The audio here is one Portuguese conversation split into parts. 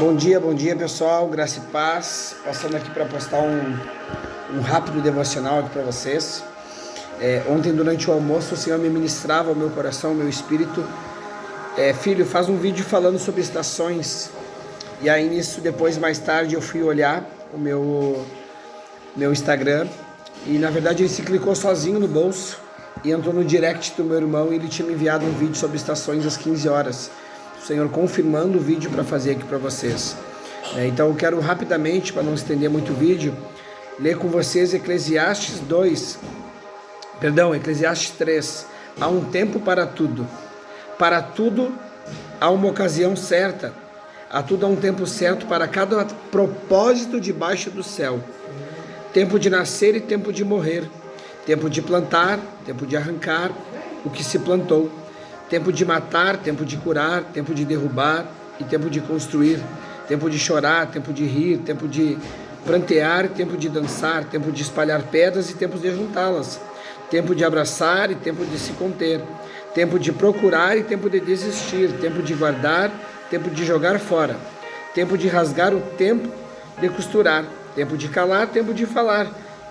Bom dia pessoal, graça e paz. Passando aqui para postar um rápido devocional aqui para vocês. Ontem durante o almoço o Senhor me ministrava ao meu coração, ao meu espírito. Filho, faz um vídeo falando sobre estações. E aí nisso, depois mais tarde eu fui olhar o meu Instagram. E na verdade ele se clicou sozinho no bolso e entrou no direct do meu irmão e ele tinha me enviado um vídeo sobre estações às 15 horas. O Senhor confirmando o vídeo para fazer aqui para vocês. Então eu quero rapidamente, para não estender muito o vídeo, ler com vocês Eclesiastes 3. Há um tempo para tudo há uma ocasião certa, a tudo há um tempo certo para cada propósito debaixo do céu. Tempo de nascer e tempo de morrer, tempo de plantar, tempo de arrancar o que se plantou, tempo de matar, tempo de curar, tempo de derrubar e tempo de construir, tempo de chorar, tempo de rir, tempo de prantear, tempo de dançar, tempo de espalhar pedras e tempo de juntá-las, tempo de abraçar e tempo de se conter, tempo de procurar e tempo de desistir, tempo de guardar, tempo de jogar fora, tempo de rasgar o tempo de costurar, tempo de calar, tempo de falar,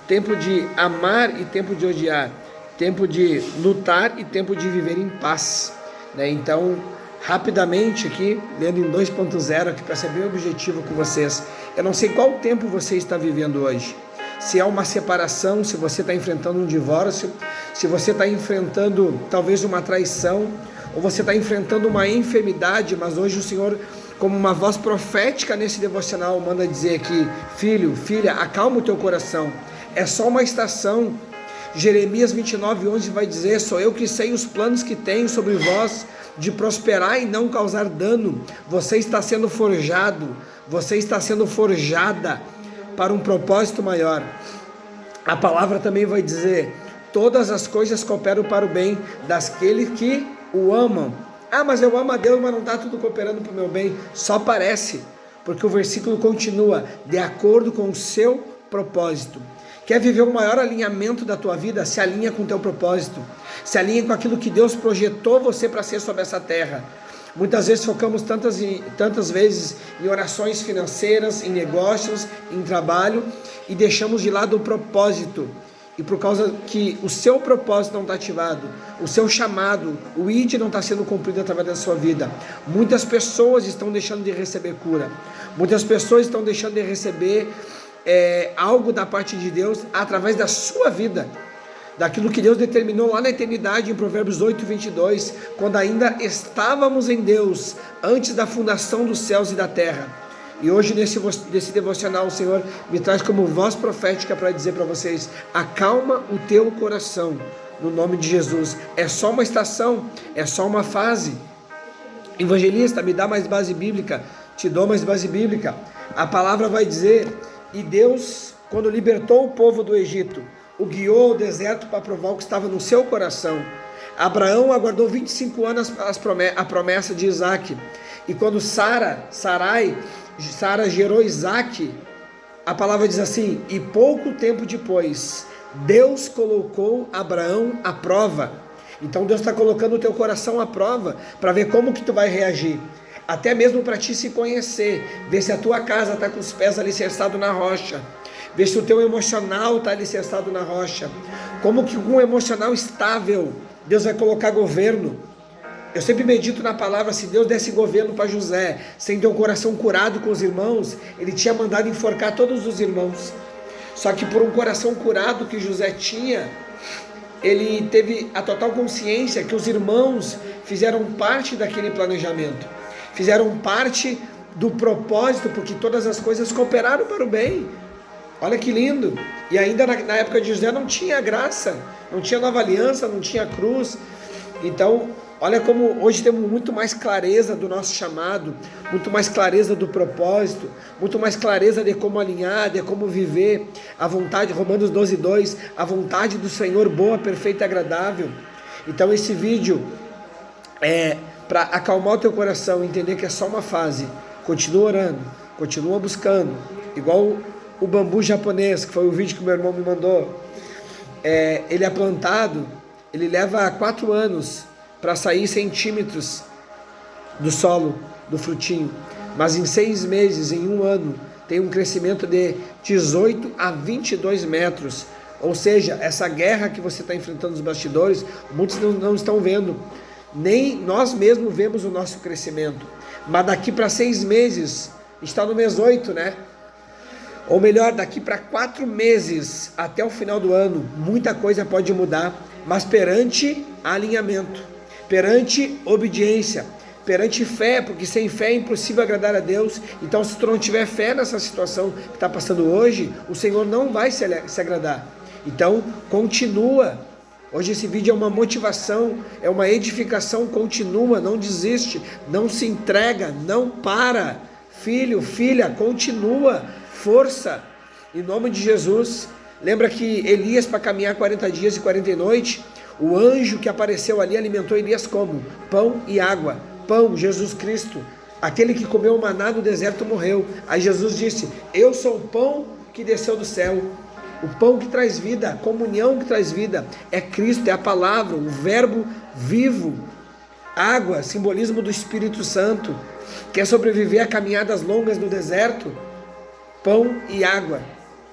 tempo de amar e tempo de odiar, tempo de lutar e tempo de viver em paz. Então, rapidamente aqui, lendo em 2.0 aqui para ser bem objetivo com vocês. Eu não sei qual tempo você está vivendo hoje. Se é uma separação, se você está enfrentando um divórcio, se você está enfrentando talvez uma traição, ou você está enfrentando uma enfermidade, mas hoje o Senhor, como uma voz profética nesse devocional, manda dizer aqui: filho, filha, acalma o teu coração, é só uma estação. Jeremias 29:11 vai dizer: sou eu que sei os planos que tenho sobre vós, de prosperar e não causar dano. Você está sendo forjado, você está sendo forjada para um propósito maior. A palavra também vai dizer: todas as coisas cooperam para o bem daqueles que o amam. Mas eu amo a Deus, mas não está tudo cooperando para o meu bem. Só parece, porque o versículo continua: de acordo com o seu propósito. Quer viver o maior alinhamento da tua vida? Se alinha com o teu propósito, se alinha com aquilo que Deus projetou você para ser sobre essa terra. Muitas vezes focamos tantas vezes em orações financeiras, em negócios, em trabalho, e deixamos de lado o propósito. E por causa que o seu propósito não está ativado, o seu chamado, o ID não está sendo cumprido através da sua vida, muitas pessoas estão deixando de receber cura, muitas pessoas estão deixando de receber algo da parte de Deus através da sua vida, daquilo que Deus determinou lá na eternidade, em Provérbios 8:22, quando ainda estávamos em Deus, antes da fundação dos céus e da terra. E hoje nesse devocional o Senhor me traz como voz profética para dizer para vocês: acalma o teu coração, no nome de Jesus. É só uma estação, é só uma fase. Evangelista, me dá mais base bíblica. Te dou mais base bíblica. A palavra vai dizer: e Deus, quando libertou o povo do Egito, o guiou ao deserto para provar o que estava no seu coração. Abraão aguardou 25 anos a promessa de Isaac. E quando Sara gerou Isaac, a palavra diz assim: e pouco tempo depois, Deus colocou Abraão à prova. Então Deus está colocando o teu coração à prova, para ver como que tu vai reagir. Até mesmo para ti se conhecer, ver se a tua casa está com os pés alicerçados na rocha, ver se o teu emocional está alicerçado na rocha. Como que com um emocional estável, Deus vai colocar governo. Eu sempre medito na palavra: se Deus desse governo para José, sem ter um coração curado com os irmãos, ele tinha mandado enforcar todos os irmãos. Só que por um coração curado que José tinha, ele teve a total consciência que os irmãos fizeram parte daquele planejamento, fizeram parte do propósito, porque todas as coisas cooperaram para o bem. Olha que lindo. E ainda na época de José não tinha graça, não tinha nova aliança, não tinha cruz. Então olha como hoje temos muito mais clareza do nosso chamado, muito mais clareza do propósito, muito mais clareza de como alinhar, de como viver a vontade. Romanos 12:2, a vontade do Senhor boa, perfeita e agradável. Então esse vídeo é para acalmar o teu coração, entender que é só uma fase. Continua orando, continua buscando, igual o bambu japonês, que foi o vídeo que meu irmão me mandou. Ele é plantado, ele leva 4 anos para sair centímetros do solo, do frutinho. mas em 6 meses, em um ano, tem um crescimento de 18 a 22 metros. Ou seja, essa guerra que você está enfrentando nos bastidores, muitos não estão vendo. Nem nós mesmos vemos o nosso crescimento. Mas daqui para 6 meses, está no mês 8, né? Ou melhor, daqui para 4 meses, até o final do ano, muita coisa pode mudar. Mas perante alinhamento, perante obediência, perante fé, porque sem fé é impossível agradar a Deus. Então, se tu não tiver fé nessa situação que está passando hoje, o Senhor não vai se agradar. Então, continua. Hoje esse vídeo é uma motivação, é uma edificação. Continua, não desiste, não se entrega, não para. Filho, filha, continua, força, em nome de Jesus. Lembra que Elias, para caminhar 40 dias e 40 noites, o anjo que apareceu ali alimentou Elias como? Pão e água. Pão, Jesus Cristo. Aquele que comeu o maná no deserto morreu. Aí Jesus disse: eu sou o pão que desceu do céu. O pão que traz vida, a comunhão que traz vida, é Cristo, é a palavra, o verbo vivo. Água, simbolismo do Espírito Santo. Quer sobreviver a caminhadas longas no deserto? Pão e água.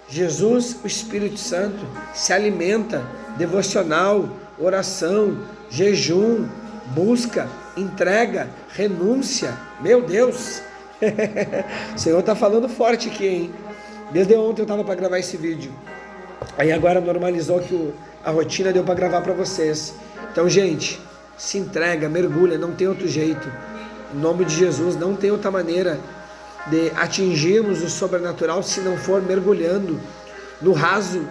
Jesus, o Espírito Santo, se alimenta, devocional, oração, jejum, busca, entrega, renúncia. Meu Deus, o Senhor está falando forte aqui, hein? Desde ontem eu estava para gravar esse vídeo, aí agora normalizou que a rotina deu para gravar para vocês. Então, gente, se entrega, mergulha, não tem outro jeito. Em nome de Jesus, não tem outra maneira de atingirmos o sobrenatural se não for mergulhando no raso.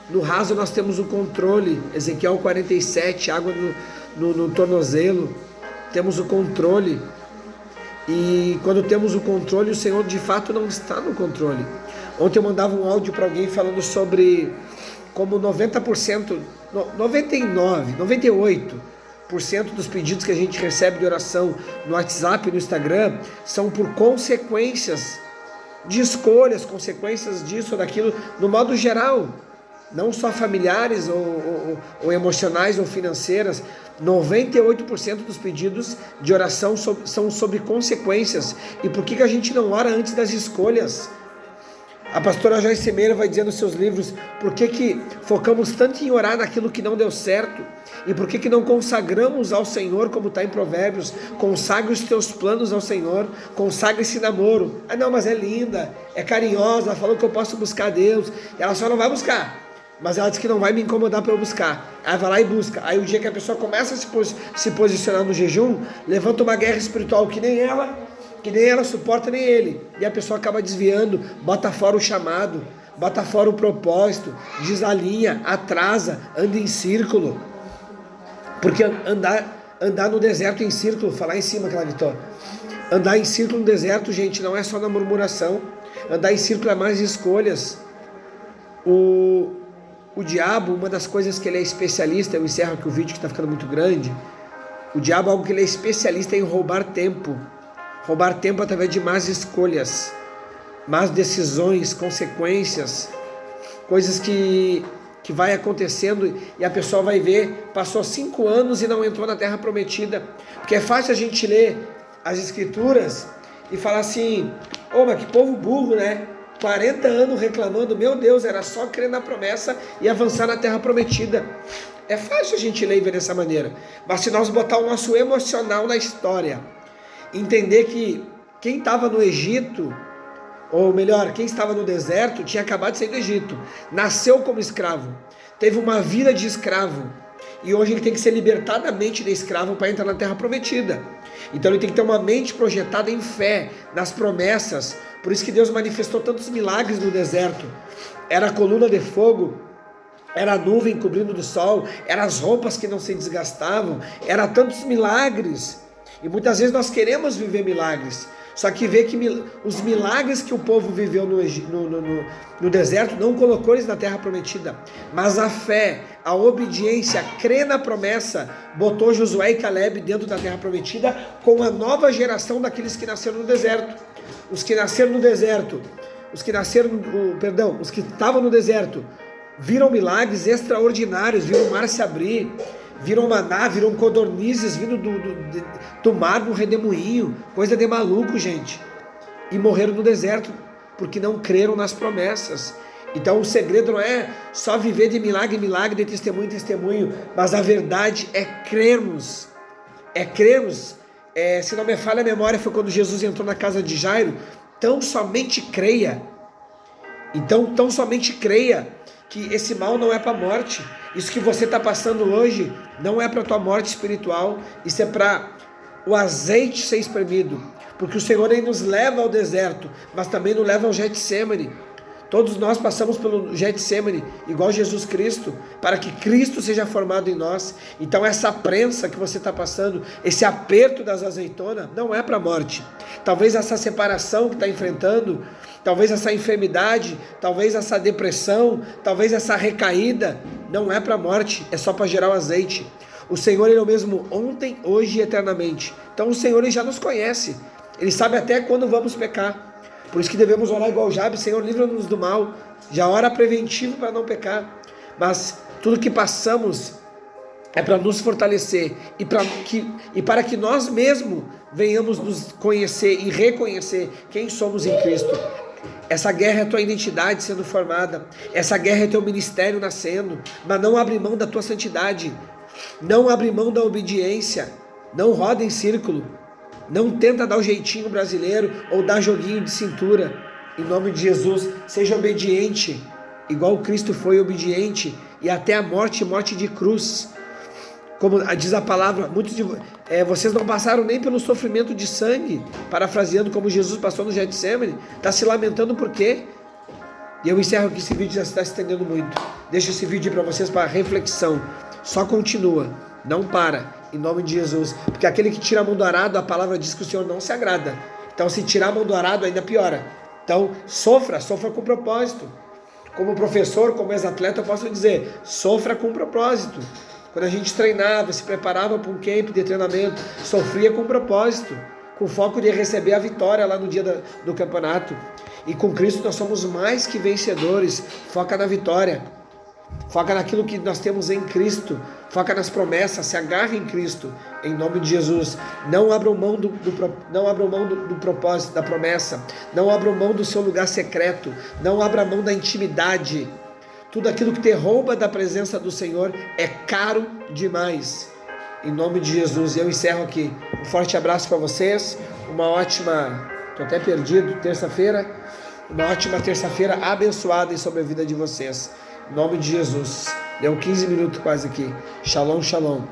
No raso nós temos o controle. Ezequiel 47, água no tornozelo, temos o controle. E quando temos o controle, o Senhor de fato não está no controle. Ontem eu mandava um áudio para alguém falando sobre como 90%, 99%, 98% dos pedidos que a gente recebe de oração no WhatsApp e no Instagram são por consequências de escolhas, consequências disso ou daquilo, no modo geral, não só familiares ou emocionais ou financeiras. 98% dos pedidos de oração são sobre consequências. E por que a gente não ora antes das escolhas? A pastora Joyce Meira vai dizer nos seus livros por que focamos tanto em orar naquilo que não deu certo, e por que não consagramos ao Senhor, como está em Provérbios: consagre os teus planos ao Senhor, consagre esse namoro. Ah não, mas é linda, é carinhosa, ela falou que eu posso buscar Deus, ela só não vai buscar, mas ela disse que não vai me incomodar para eu buscar. Aí vai lá e busca. Aí o dia que a pessoa começa a se posicionar no jejum, levanta uma guerra espiritual que nem ela suporta, nem ele. E a pessoa acaba desviando, bota fora o chamado, bota fora o propósito, desalinha, atrasa, anda em círculo. Porque andar no deserto em círculo, falar em cima aquela vitória. Andar em círculo no deserto, gente, não é só na murmuração. Andar em círculo é mais escolhas. O diabo, uma das coisas que ele é especialista, eu encerro aqui o vídeo que está ficando muito grande. O diabo, algo que ele é especialista em roubar tempo. Roubar tempo através de más escolhas, más decisões, consequências, coisas que vai acontecendo e a pessoa vai ver, passou 5 anos e não entrou na terra prometida. Porque é fácil a gente ler as escrituras e falar assim: ô, mas que povo burro, né? 40 anos reclamando, meu Deus, era só crer na promessa e avançar na terra prometida. É fácil a gente ler e ver dessa maneira, mas se nós botar o nosso emocional na história, entender que quem estava no Egito, ou melhor, quem estava no deserto, tinha acabado de sair do Egito, nasceu como escravo, teve uma vida de escravo, e hoje ele tem que ser libertadamente de escravo para entrar na terra prometida. Então ele tem que ter uma mente projetada em fé, nas promessas. Por isso que Deus manifestou tantos milagres no deserto. Era a coluna de fogo, era a nuvem cobrindo do sol, eram as roupas que não se desgastavam, era tantos milagres. E muitas vezes nós queremos viver milagres, só que vê que os milagres que o povo viveu no deserto não colocou eles na terra prometida, mas a fé, a obediência, crer na promessa, botou Josué e Caleb dentro da terra prometida com a nova geração daqueles que nasceram no deserto. Os que nasceram no deserto, os que estavam no deserto, viram milagres extraordinários, viram o mar se abrir, viram maná, viram codornizes vindo do mar no redemoinho, coisa de maluco, gente. e morreram no deserto, porque não creram nas promessas. Então o segredo não é só viver de milagre em milagre, de testemunho em testemunho, mas a verdade é crermos. Se não me falha a memória, foi quando Jesus entrou na casa de Jairo. Tão somente creia. Então, tão somente creia que esse mal não é para a morte. Isso que você está passando hoje não é para a tua morte espiritual. Isso é para o azeite ser espremido. Porque o Senhor aí nos leva ao deserto, mas também nos leva ao Getsemane. Todos nós passamos pelo Getsemane, igual Jesus Cristo, para que Cristo seja formado em nós. Então essa prensa que você está passando, esse aperto das azeitonas, não é para a morte. Talvez essa separação que está enfrentando, talvez essa enfermidade, talvez essa depressão, talvez essa recaída, não é para a morte, é só para gerar o azeite. O Senhor, Ele é o mesmo ontem, hoje e eternamente. Então o Senhor, Ele já nos conhece, Ele sabe até quando vamos pecar. Por isso que devemos orar igual Jabes: Senhor, livra-nos do mal. Já ora preventivo para não pecar. Mas tudo que passamos é para nos fortalecer e para que nós mesmos venhamos nos conhecer e reconhecer quem somos em Cristo. Essa guerra é a tua identidade sendo formada. Essa guerra é teu ministério nascendo. Mas não abre mão da tua santidade. Não abre mão da obediência. Não roda em círculo. Não tenta dar o jeitinho brasileiro ou dar joguinho de cintura. Em nome de Jesus, seja obediente, igual Cristo foi obediente, e até a morte de cruz. Como diz a palavra, muitos de vocês não passaram nem pelo sofrimento de sangue, parafraseando como Jesus passou no Getsemane. Está se lamentando por quê? E eu encerro que esse vídeo já está se estendendo muito. Deixo esse vídeo para vocês para reflexão. Só continua, não para. Em nome de Jesus, porque aquele que tira a mão do arado, a palavra diz que o Senhor não se agrada. Então se tirar a mão do arado ainda piora. Então sofra com propósito. Como professor, como ex-atleta, eu posso dizer, sofra com propósito. Quando a gente treinava, se preparava para um camp de treinamento, sofria com propósito, com foco de receber a vitória lá no dia do campeonato. E com Cristo nós somos mais que vencedores. Foca na vitória. Foca naquilo que nós temos em Cristo. Foca nas promessas, se agarra em Cristo, em nome de Jesus. Não abram mão do propósito, da promessa. Não abram mão do seu lugar secreto. Não abra mão da intimidade. Tudo aquilo que te rouba da presença do Senhor é caro demais. Em nome de Jesus, eu encerro aqui. Um forte abraço para vocês. Uma ótima, estou até perdido, terça-feira. Uma ótima terça-feira abençoada sobre a vida de vocês. Em nome de Jesus. Deu 15 minutos quase aqui. Shalom, shalom.